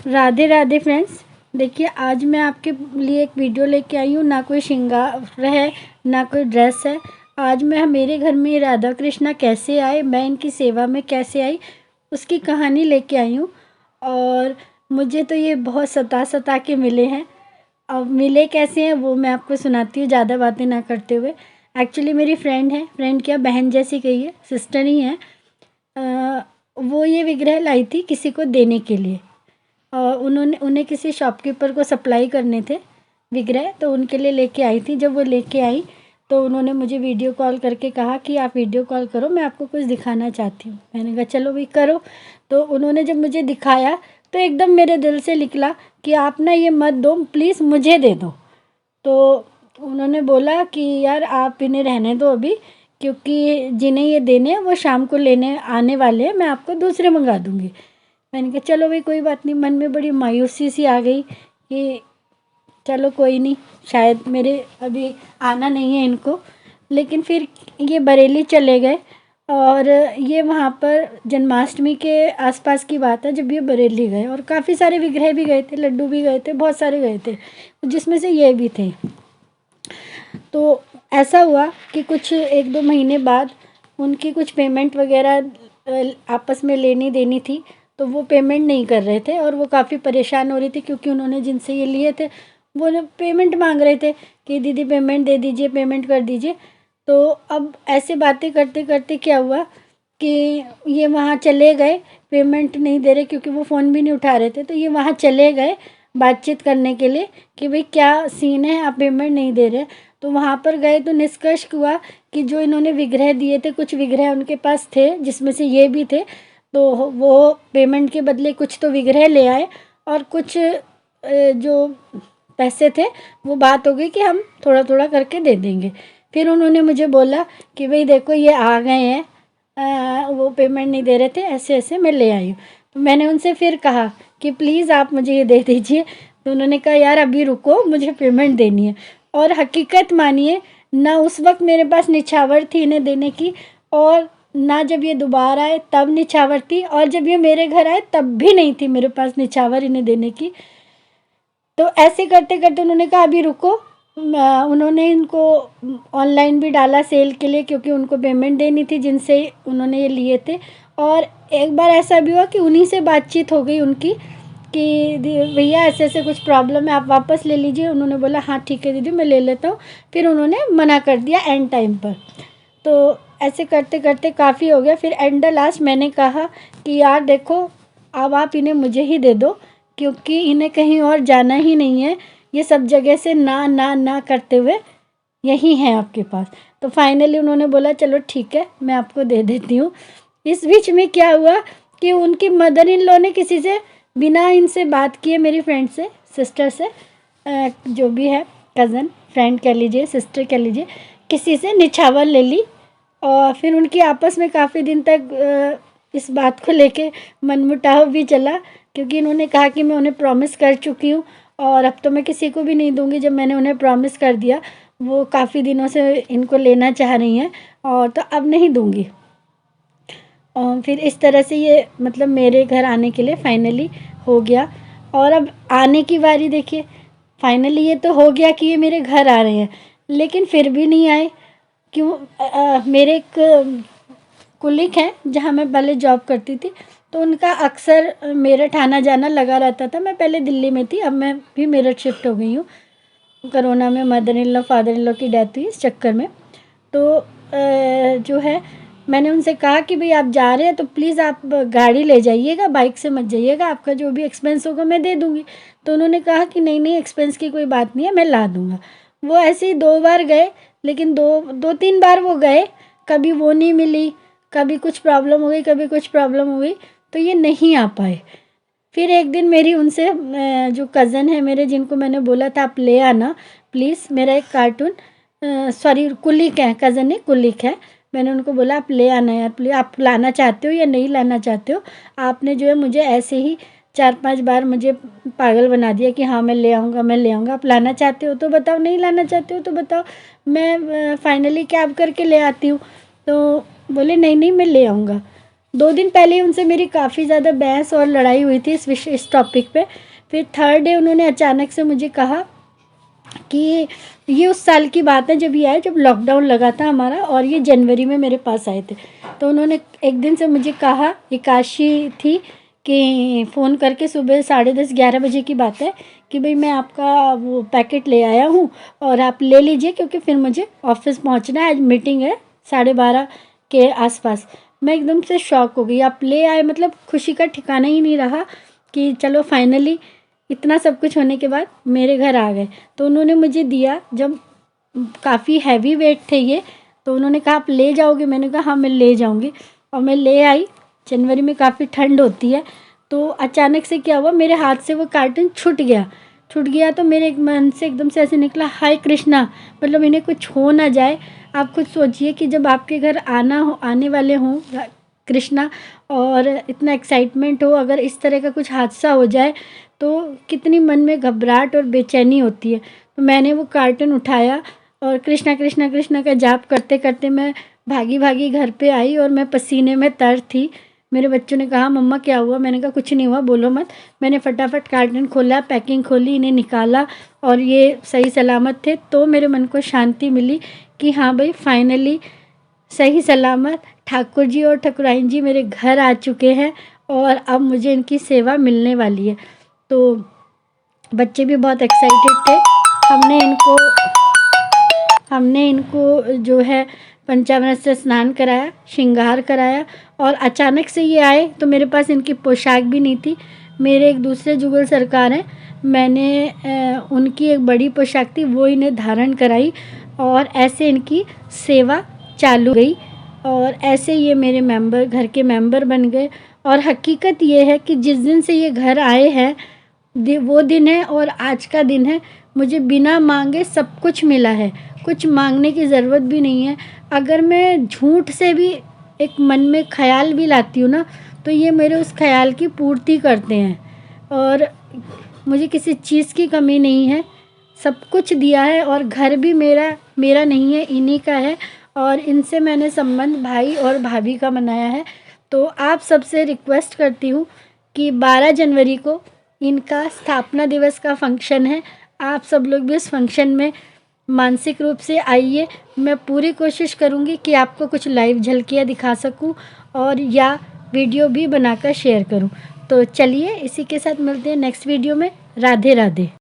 Radhe Radhe friends. देखिए, आज मैं आपके लिए एक वीडियो लेके आई हूँ। ना कोई श्रृंगार है, ना कोई ड्रेस है। आज मैं मेरे घर में राधा कृष्णा कैसे आए, मैं इनकी सेवा में कैसे आई, उसकी कहानी लेके आई हूँ। और मुझे तो ये बहुत सता के मिले हैं। अब मिले कैसे हैं वो मैं आपको सुनाती हूँ, ज़्यादा बातें ना करते हुए। एक्चुअली मेरी फ्रेंड है, फ्रेंड क्या बहन जैसी कही है, सिस्टर ही है। वो ये विग्रह लाई थी किसी को देने के लिए। और उन्हें किसी शॉपकीपर को सप्लाई करने थे विग्रह, तो उनके लिए लेके आई थी। जब वो लेके आई तो उन्होंने मुझे वीडियो कॉल करके कहा कि आप वीडियो कॉल करो, मैं आपको कुछ दिखाना चाहती हूँ। मैंने कहा चलो भाई करो। तो उन्होंने जब मुझे दिखाया तो एकदम मेरे दिल से निकला कि आप ना ये मत दो, प्लीज़ मुझे दे दो। तो उन्होंने बोला कि यार आप इन्हें रहने दो अभी, क्योंकि जिन्हें ये देने हैं वो शाम को लेने आने वाले हैं, मैं आपको दूसरे मंगा दूँगी। मैंने कहा चलो भाई कोई बात नहीं। मन में बड़ी मायूसी सी आ गई कि चलो कोई नहीं, शायद मेरे अभी आना नहीं है इनको। लेकिन फिर ये बरेली चले गए। और ये वहाँ पर जन्माष्टमी के आसपास की बात है जब ये बरेली गए, और काफ़ी सारे विग्रह भी गए थे, लड्डू भी गए थे, बहुत सारे गए थे, जिसमें से ये भी थे। तो ऐसा हुआ कि कुछ 1-2 महीने बाद उनकी कुछ पेमेंट वगैरह आपस में लेनी देनी थी, तो वो पेमेंट नहीं कर रहे थे और वो काफ़ी परेशान हो रही थी, क्योंकि उन्होंने जिनसे ये लिए थे वो पेमेंट मांग रहे थे कि दीदी पेमेंट दे दीजिए, पेमेंट कर दीजिए। तो अब ऐसे बातें करते करते क्या हुआ कि ये वहाँ चले गए, पेमेंट नहीं दे रहे, क्योंकि वो फ़ोन भी नहीं उठा रहे थे। तो ये वहाँ चले गए बातचीत करने के लिए कि भाई क्या सीन है, आप पेमेंट नहीं दे रहे। तो वहाँ पर गए तो निष्कर्ष हुआ कि जो इन्होंने विग्रह दिए थे, कुछ विग्रह उनके पास थे जिसमें से ये भी थे। तो वो पेमेंट के बदले कुछ तो विग्रह ले आए, और कुछ जो पैसे थे वो बात हो गई कि हम थोड़ा थोड़ा करके दे देंगे। फिर उन्होंने मुझे बोला कि भाई देखो ये आ गए हैं, वो पेमेंट नहीं दे रहे थे, ऐसे ऐसे मैं ले आई हूँ। तो मैंने उनसे फिर कहा कि प्लीज़ आप मुझे ये दे दीजिए। तो उन्होंने कहा यार अभी रुको, मुझे पेमेंट देनी है। और हकीकत मानिए, ना उस वक्त मेरे पास निछावर थी इन्हें देने की, और ना जब ये दोबारा आए तब निछावर थी, और जब ये मेरे घर आए तब भी नहीं थी मेरे पास निछावर इन्हें देने की। तो ऐसे करते करते उन्होंने कहा अभी रुको। उन्होंने इनको ऑनलाइन भी डाला सेल के लिए, क्योंकि उनको पेमेंट देनी थी जिनसे उन्होंने ये लिए थे। और एक बार ऐसा भी हुआ कि उन्हीं से बातचीत हो गई उनकी कि भैया ऐसे ऐसे कुछ प्रॉब्लम है, आप वापस ले लीजिए। उन्होंने बोला हाँ ठीक है दीदी मैं ले लेता हूँ। फिर उन्होंने मना कर दिया एंड टाइम पर। तो ऐसे करते करते काफ़ी हो गया। फिर एंड लास्ट मैंने कहा कि यार देखो, अब आप इन्हें मुझे ही दे दो, क्योंकि इन्हें कहीं और जाना ही नहीं है। ये सब जगह से ना ना ना करते हुए यही हैं आपके पास। तो फाइनली उन्होंने बोला चलो ठीक है मैं आपको दे देती हूँ। इस बीच में क्या हुआ कि उनकी मदर इन लॉ ने किसी से बिना इनसे बात किए, मेरी फ्रेंड से, सिस्टर से, जो भी है कज़न, फ्रेंड कह लीजिए, सिस्टर कह लीजिए, किसी से निछावर ले ली। और फिर उनकी आपस में काफ़ी दिन तक इस बात को लेके मनमुटाव भी चला, क्योंकि इन्होंने कहा कि मैं उन्हें प्रॉमिस कर चुकी हूँ और अब तो मैं किसी को भी नहीं दूँगी। जब मैंने उन्हें प्रॉमिस कर दिया, वो काफ़ी दिनों से इनको लेना चाह रही हैं, और तो अब नहीं दूँगी। और फिर इस तरह से ये मतलब मेरे घर आने के लिए फाइनली हो गया। और अब आने की बारी देखिए, फाइनली ये तो हो गया कि ये मेरे घर आ रहे हैं, लेकिन फिर भी नहीं आए। क्यों? मेरे एक कुलीग हैं जहाँ मैं पहले जॉब करती थी, तो उनका अक्सर मेरठ आना जाना लगा रहता था। मैं पहले दिल्ली में थी, अब मैं भी मेरठ शिफ्ट हो गई हूँ। कोरोना में mother in law father in law की डेथ हुई इस चक्कर में। तो जो है, मैंने उनसे कहा कि भाई आप जा रहे हैं तो प्लीज़ आप गाड़ी ले जाइएगा, बाइक से मत जाइएगा, आपका जो भी एक्सपेंस होगा मैं दे दूँगी। तो उन्होंने कहा कि नहीं नहीं एक्सपेंस की कोई बात नहीं है, मैं ला दूँगा। वो ऐसे ही 2 बार गए, लेकिन 2-3 बार वो गए, कभी वो नहीं मिली, कभी कुछ प्रॉब्लम हो गई, कभी कुछ प्रॉब्लम हो गई, तो ये नहीं आ पाए। फिर एक दिन मेरी उनसे जो कज़न है मेरे, जिनको मैंने बोला था आप ले आना प्लीज़, मेरा एक कार्टून, सॉरी कुलीग है, कज़न नहीं कुलीग है, मैंने उनको बोला आप ले आना यार प्लीज़, आप लाना चाहते हो या नहीं लाना चाहते हो। आपने जो है मुझे ऐसे ही 4-5 बार मुझे पागल बना दिया कि हाँ मैं ले आऊँगा, मैं ले आऊँगा। आप लाना चाहते हो तो बताओ, नहीं लाना चाहते हो तो बताओ, मैं फाइनली कैब करके ले आती हूँ। तो बोले नहीं नहीं मैं ले आऊँगा। 2 दिन पहले उनसे मेरी काफ़ी ज़्यादा बहस और लड़ाई हुई थी इस टॉपिक पे। फिर थर्ड डे उन्होंने अचानक से मुझे कहा कि ये उस साल की बात है जब ये आए, जब लॉकडाउन लगा था हमारा, और ये जनवरी में मेरे पास आए थे। तो उन्होंने एक दिन से मुझे कहा, एकादशी थी, कि फ़ोन करके सुबह 10:30-11 बजे की बात है कि भाई मैं आपका वो पैकेट ले आया हूँ और आप ले लीजिए, क्योंकि फिर मुझे ऑफिस पहुँचना है, आज मीटिंग है 12:30 के आसपास। मैं एकदम से शॉक हो गई, आप ले आए, मतलब खुशी का ठिकाना ही नहीं रहा कि चलो फाइनली इतना सब कुछ होने के बाद मेरे घर आ गए। तो उन्होंने मुझे दिया, जब काफ़ी हैवी वेट थे ये, तो उन्होंने कहा आप ले जाओगे? मैंने कहा हाँ मैं ले जाऊंगी, और मैं ले आई। जनवरी में काफ़ी ठंड होती है, तो अचानक से क्या हुआ, मेरे हाथ से वो कार्टन छूट गया। तो मेरे मन से एकदम से ऐसे निकला, हाय कृष्णा, मतलब इन्हें कुछ हो ना जाए। आप खुद सोचिए कि जब आपके घर आने वाले हों कृष्णा, और इतना एक्साइटमेंट हो, अगर इस तरह का कुछ हादसा हो जाए तो कितनी मन में घबराहट और बेचैनी होती है। तो मैंने वो कार्टन उठाया और कृष्णा कृष्णा कृष्णा का जाप करते करते मैं भागी भागी घर पे आई, और मैं पसीने में तर थी। मेरे बच्चों ने कहा मम्मा क्या हुआ? मैंने कहा कुछ नहीं हुआ, बोलो मत। मैंने फटाफट कार्टन खोला, पैकिंग खोली, इन्हें निकाला, और ये सही सलामत थे। तो मेरे मन को शांति मिली कि हाँ भाई फाइनली सही सलामत ठाकुर जी और ठाकुराइन जी मेरे घर आ चुके हैं, और अब मुझे इनकी सेवा मिलने वाली है। तो बच्चे भी बहुत एक्साइटेड थे। हमने इनको जो है पंचामृत से स्नान कराया, श्रृंगार कराया, और अचानक से ये आए तो मेरे पास इनकी पोशाक भी नहीं थी। मेरे एक दूसरे जुगल सरकार हैं, मैंने उनकी एक बड़ी पोशाक थी, वो इन्हें धारण कराई, और ऐसे इनकी सेवा चालू गई, और ऐसे ये मेरे घर के मेंबर बन गए। और हकीकत ये है कि जिस दिन से ये घर आए हैं वो दिन है, और आज का दिन है। मुझे बिना मांगे सब कुछ मिला है, कुछ मांगने की ज़रूरत भी नहीं है। अगर मैं झूठ से भी एक मन में ख्याल भी लाती हूँ ना, तो ये मेरे उस ख्याल की पूर्ति करते हैं, और मुझे किसी चीज़ की कमी नहीं है। सब कुछ दिया है, और घर भी मेरा नहीं है, इन्हीं का है, और इनसे मैंने संबंध भाई और भाभी का बनाया है। तो आप सबसे रिक्वेस्ट करती हूँ कि 12 जनवरी को इनका स्थापना दिवस का फंक्शन है। आप सब लोग भी उस फंक्शन में मानसिक रूप से आइए। मैं पूरी कोशिश करूँगी कि आपको कुछ लाइव झलकियाँ दिखा सकूँ, और या वीडियो भी बनाकर शेयर करूँ। तो चलिए इसी के साथ मिलते हैं नेक्स्ट वीडियो में। राधे राधे।